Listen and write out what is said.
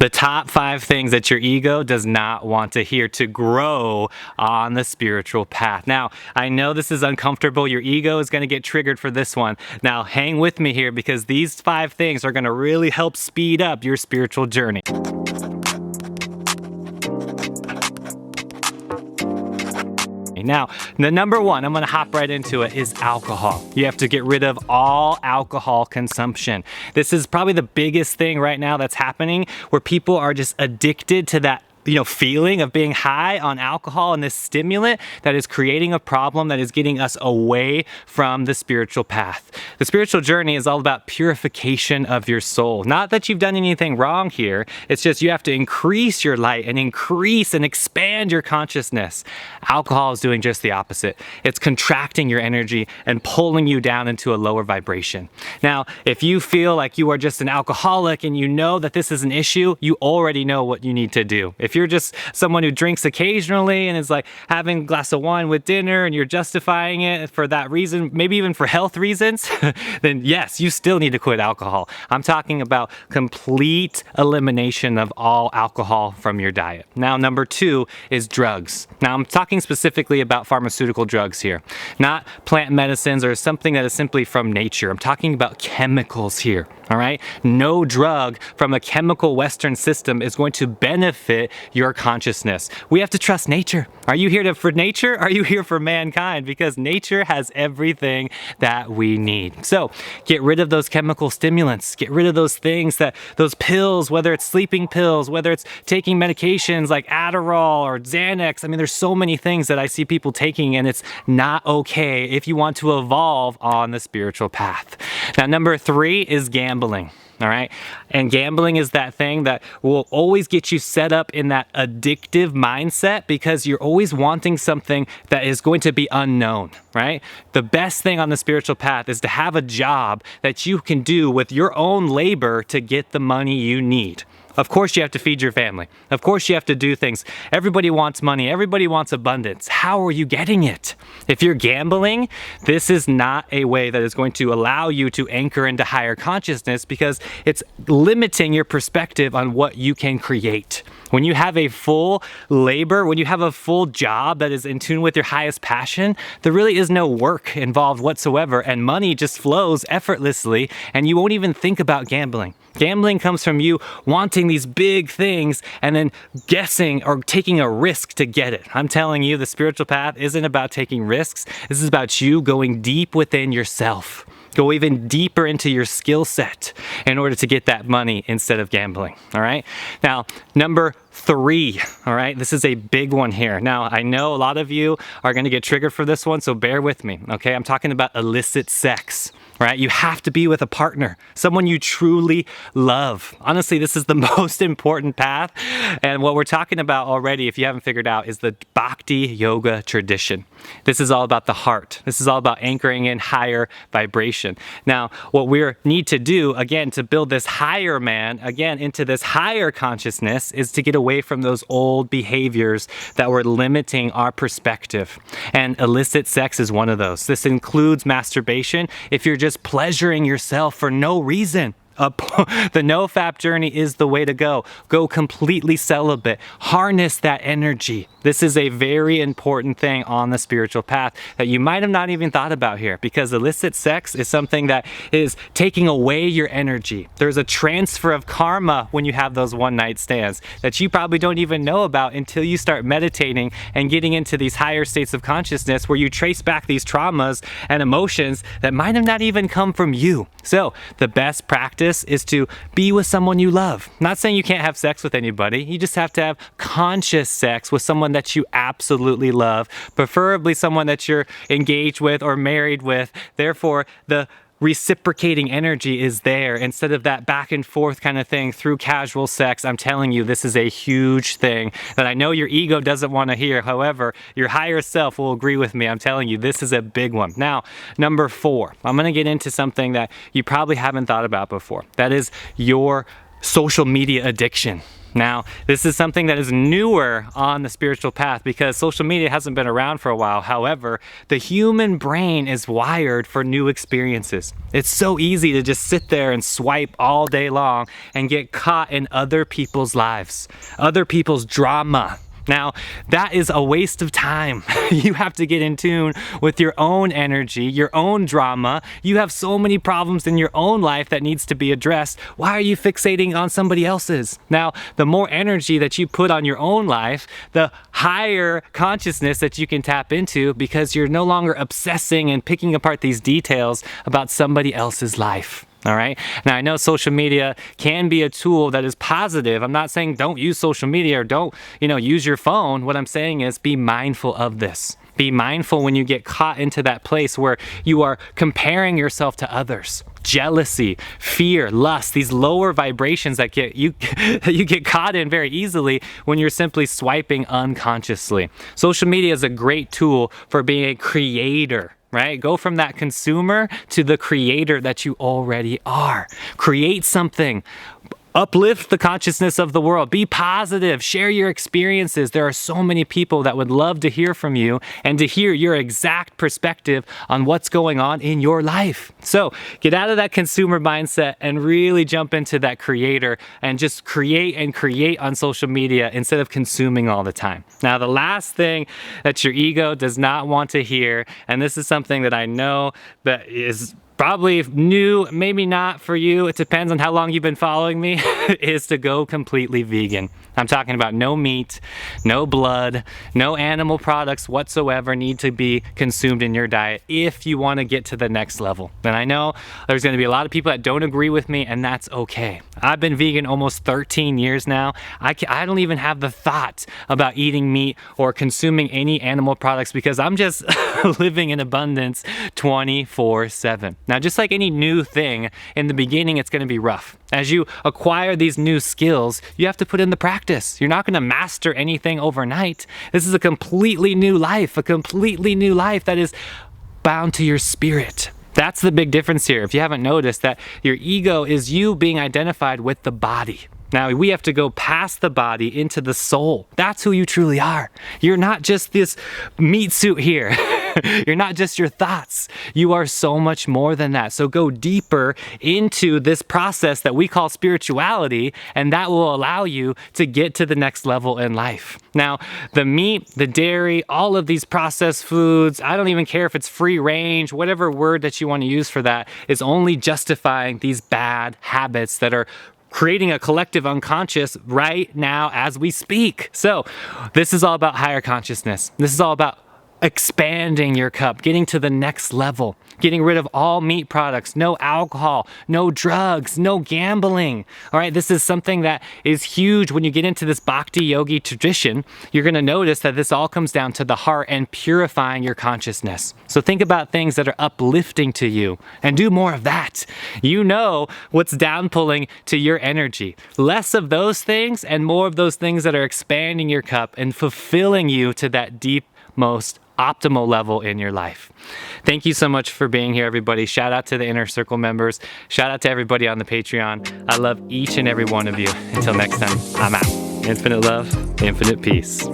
The top 5 things that your ego does not want to hear to grow on the spiritual path. Now, I know this is uncomfortable. Your ego is going to get triggered for this one. Now, hang with me here because these 5 things are going to really help speed up your spiritual journey. Now, the number 1, I'm going to hop right into it, is alcohol. You have to get rid of all alcohol consumption. This is probably the biggest thing right now that's happening, where people are just addicted to that feeling of being high on alcohol and this stimulant that is creating a problem that is getting us away from the spiritual path. The spiritual journey is all about purification of your soul. Not that you've done anything wrong here. It's just you have to increase your light and increase and expand your consciousness. Alcohol is doing just the opposite. It's contracting your energy and pulling you down into a lower vibration. Now, if you feel like you are just an alcoholic and you know that this is an issue, you already know what you need to do. If you're just someone who drinks occasionally and is like having a glass of wine with dinner and you're justifying it for that reason, maybe even for health reasons, then yes, you still need to quit alcohol. I'm talking about complete elimination of all alcohol from your diet. Now, number 2 is drugs. Now, I'm talking specifically about pharmaceutical drugs here, not plant medicines or something that is simply from nature. I'm talking about chemicals here. All right. No drug from a chemical Western system is going to benefit your consciousness. We have to trust nature. Are you here for nature? Are you here for mankind? Because nature has everything that we need. So get rid of those chemical stimulants. Get rid of those things those pills, whether it's sleeping pills, whether it's taking medications like Adderall or Xanax. I mean, there's so many things that I see people taking, and it's not okay if you want to evolve on the spiritual path. Now, number 3 is gambling. All right. And gambling is that thing that will always get you set up in that addictive mindset because you're always wanting something that is going to be unknown, right? The best thing on the spiritual path is to have a job that you can do with your own labor to get the money you need. Of course, you have to feed your family. Of course, you have to do things. Everybody wants money. Everybody wants abundance. How are you getting it? If you're gambling, this is not a way that is going to allow you to anchor into higher consciousness because it's limiting your perspective on what you can create. When you have a full labor, when you have a full job that is in tune with your highest passion, there really is no work involved whatsoever, and money just flows effortlessly, and you won't even think about gambling. Gambling comes from you wanting these big things and then guessing or taking a risk to get it. I'm telling you, the spiritual path isn't about taking risks. This is about you going deep within yourself. Go even deeper into your skill set in order to get that money instead of gambling. All right. Now, number 3. All right. This is a big one here. Now, I know a lot of you are going to get triggered for this one, so bear with me. Okay. I'm talking about illicit sex. Right? You have to be with a partner, someone you truly love. Honestly, this is the most important path. And what we're talking about already, if you haven't figured out, is the Bhakti yoga tradition. This is all about the heart. This is all about anchoring in higher vibration. Now, what we need to do, again, to build this higher man, again, into this higher consciousness, is to get away from those old behaviors that were limiting our perspective. And illicit sex is one of those. This includes masturbation. If you're just pleasuring yourself for no reason, the no-fap journey is the way to go. Go completely celibate. Harness that energy. This is a very important thing on the spiritual path that you might have not even thought about here, because illicit sex is something that is taking away your energy. There's a transfer of karma when you have those one-night stands that you probably don't even know about until you start meditating and getting into these higher states of consciousness where you trace back these traumas and emotions that might have not even come from you. So the best practice is to be with someone you love. Not saying you can't have sex with anybody. You just have to have conscious sex with someone that you absolutely love, preferably someone that you're engaged with or married with. Therefore, the reciprocating energy is there instead of that back and forth kind of thing through casual sex. I'm telling you, this is a huge thing that I know your ego doesn't want to hear. However, your higher self will agree with me. I'm telling you, this is a big one. Now, number 4, I'm going to get into something that you probably haven't thought about before. That is your social media addiction. Now, this is something that is newer on the spiritual path because social media hasn't been around for a while. However, the human brain is wired for new experiences. It's so easy to just sit there and swipe all day long and get caught in other people's lives, other people's drama. Now, that is a waste of time. You have to get in tune with your own energy, your own drama. You have so many problems in your own life that needs to be addressed. Why are you fixating on somebody else's? Now, the more energy that you put on your own life, the higher consciousness that you can tap into because you're no longer obsessing and picking apart these details about somebody else's life. All right. Now, I know social media can be a tool that is positive. I'm not saying don't use social media or don't, use your phone. What I'm saying is be mindful of this. Be mindful when you get caught into that place where you are comparing yourself to others. Jealousy, fear, lust, these lower vibrations that you get caught in very easily when you're simply swiping unconsciously. Social media is a great tool for being a creator. Right? Go from that consumer to the creator that you already are. Create something. Uplift the consciousness of the world. Be positive. Share your experiences. There are so many people that would love to hear from you and to hear your exact perspective on what's going on in your life. So get out of that consumer mindset and really jump into that creator and just create and create on social media instead of consuming all the time. Now, the last thing that your ego does not want to hear, and this is something that I know that is probably new, maybe not for you, it depends on how long you've been following me, is to go completely vegan. I'm talking about no meat, no blood, no animal products whatsoever need to be consumed in your diet if you want to get to the next level. And I know there's going to be a lot of people that don't agree with me, and that's okay. I've been vegan almost 13 years now. I don't even have the thought about eating meat or consuming any animal products because I'm just living in abundance 24/7. Now, just like any new thing, in the beginning, it's going to be rough. As you acquire these new skills, you have to put in the practice. You're not going to master anything overnight. This is a completely new life that is bound to your spirit. That's the big difference here. If you haven't noticed that your ego is you being identified with the body. Now, we have to go past the body into the soul. That's who you truly are. You're not just this meat suit here. You're not just your thoughts. You are so much more than that. So go deeper into this process that we call spirituality, and that will allow you to get to the next level in life. Now, the meat, the dairy, all of these processed foods, I don't even care if it's free range, whatever word that you want to use for that, is only justifying these bad habits that are creating a collective unconscious right now as we speak. So this is all about higher consciousness. This is all about expanding your cup, getting to the next level, getting rid of all meat products, no alcohol, no drugs, no gambling. All right, this is something that is huge when you get into this bhakti yogi tradition. You're going to notice that this all comes down to the heart and purifying your consciousness. So think about things that are uplifting to you and do more of that. You know what's downpulling to your energy. Less of those things and more of those things that are expanding your cup and fulfilling you to that deep, most optimal level in your life. Thank you so much for being here, everybody. Shout out to the Inner Circle members. Shout out to everybody on the Patreon. I love each and every one of you. Until next time, I'm out. Infinite love, infinite peace.